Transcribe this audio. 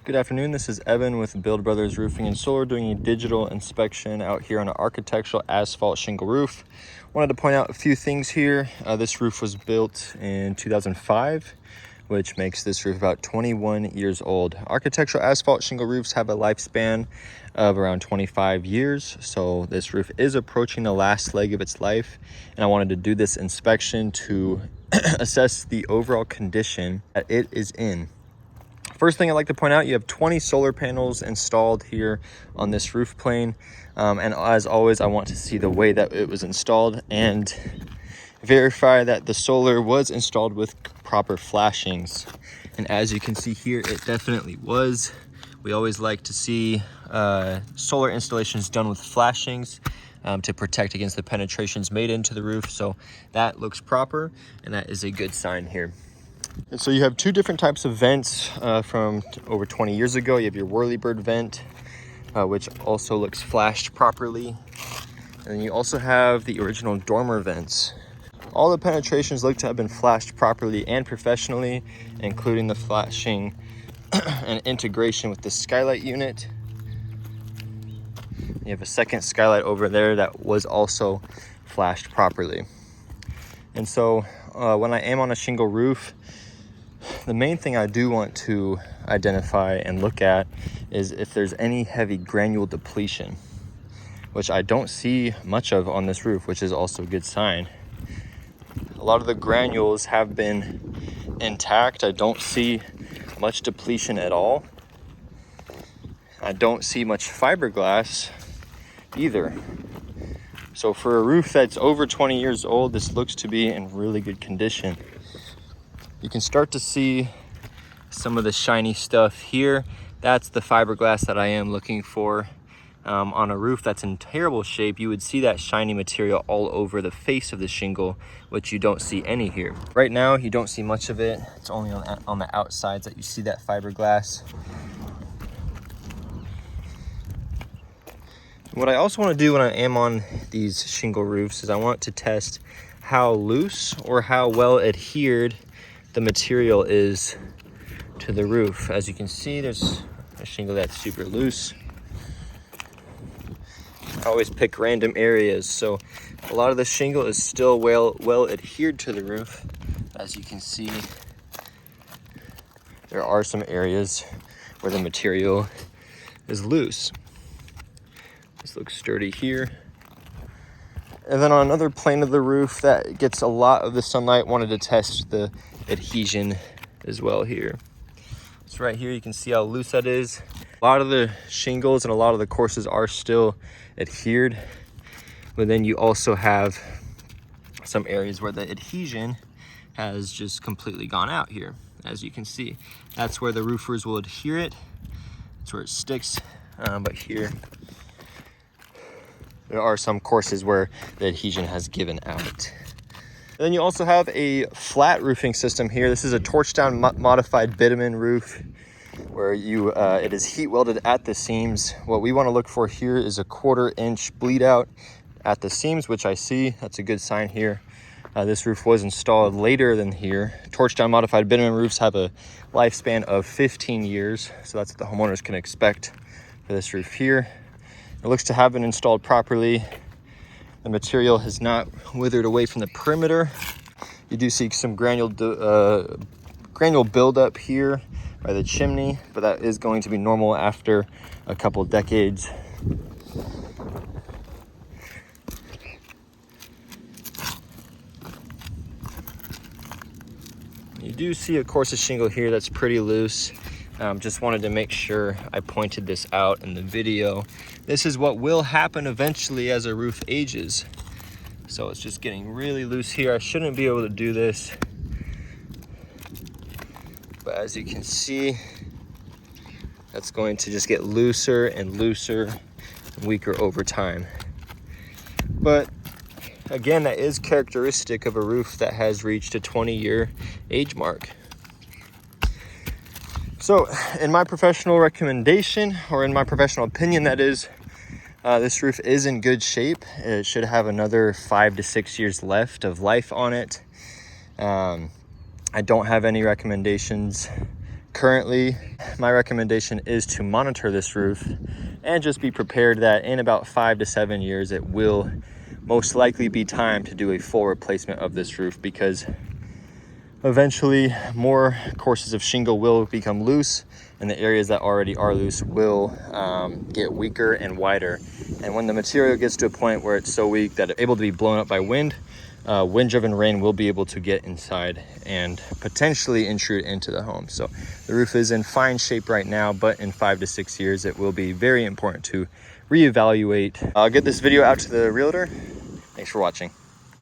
Good afternoon, this is Evan with Build Brothers Roofing and Solar doing a digital inspection out here on an architectural asphalt shingle roof. Wanted to point out a few things here. This roof was built in 2005, which makes this roof about 21 years old. Architectural asphalt shingle roofs have a lifespan of around 25 years, so this roof is approaching the last leg of its life, and I wanted to do this inspection to assess the overall condition that it is in. First thing I'd like to point out, you have 20 solar panels installed here on this roof plane. And as always, I want to see the way that it was installed and verify that the solar was installed with proper flashings. And as you can see here, it definitely was. We always like to see solar installations done with flashings to protect against the penetrations made into the roof. So that looks proper, and that is a good sign here. And so you have two different types of vents from over 20 years ago. You have your whirlybird vent, which also looks flashed properly. And then you also have the original dormer vents. All the penetrations look to have been flashed properly and professionally, including the flashing and integration with the skylight unit. You have a second skylight over there that was also flashed properly. And so when I am on a shingle roof, the main thing I do want to identify and look at is if there's any heavy granule depletion, which I don't see much of on this roof, which is also a good sign. A lot of the granules have been intact. I don't see much depletion at all. I don't see much fiberglass either. So for a roof that's over 20 years old, this looks to be in really good condition. You can start to see some of the shiny stuff here. That's the fiberglass that I am looking for. On a roof that's in terrible shape, you would see that shiny material all over the face of the shingle, which you don't see any here. Right now, you don't see much of it. It's only on the outsides that you see that fiberglass. What I also want to do when I am on these shingle roofs is I want to test how loose or how well adhered the material is to the roof. As you can see, there's a shingle that's super loose. I always pick random areas, so a lot of the shingle is still well adhered to the roof. As you can see, there are some areas where the material is loose. This looks sturdy here. And then on another plane of the roof that gets a lot of the sunlight, wanted to test the adhesion as well here. So right here you can see how loose that is. A lot of the shingles and a lot of the courses are still adhered, but then you also have some areas where the adhesion has just completely gone out here. As you can see, that's where the roofers will adhere it. That's where it sticks, but here there are some courses where the adhesion has given out. Then you also have a flat roofing system here. This is a torch down modified bitumen roof where it is heat welded at the seams. What we want to look for here is a 1/4 inch bleed out at the seams, which I see. That's a good sign here. This roof was installed later than here. Torch down modified bitumen roofs have a lifespan of 15 years. So that's what the homeowners can expect for this roof here. It looks to have been installed properly. The material has not withered away from the perimeter. You do see some granule buildup here by the chimney, but that is going to be normal after a couple decades. You do see a course of shingle here that's pretty loose. Just wanted to make sure I pointed this out in the video. This is what will happen eventually as a roof ages. So it's just getting really loose here. I shouldn't be able to do this, but as you can see, that's going to just get looser and looser and weaker over time. But again, that is characteristic of a roof that has reached a 20-year age mark. So in my professional recommendation, or in my professional opinion, that is, this roof is in good shape. It should have another 5 to 6 years left of life on it. I don't have any recommendations Currently, my recommendation is to monitor this roof and just be prepared that in about 5 to 7 years, it will most likely be time to do a full replacement of this roof, because eventually more courses of shingle will become loose, and the areas that already are loose will get weaker and wider. And when the material gets to a point where it's so weak that it's able to be blown up by wind, wind-driven rain will be able to get inside and potentially intrude into the home. So the roof is in fine shape right now, but in 5 to 6 years, it will be very important to reevaluate. I'll get this video out to the realtor. Thanks for watching.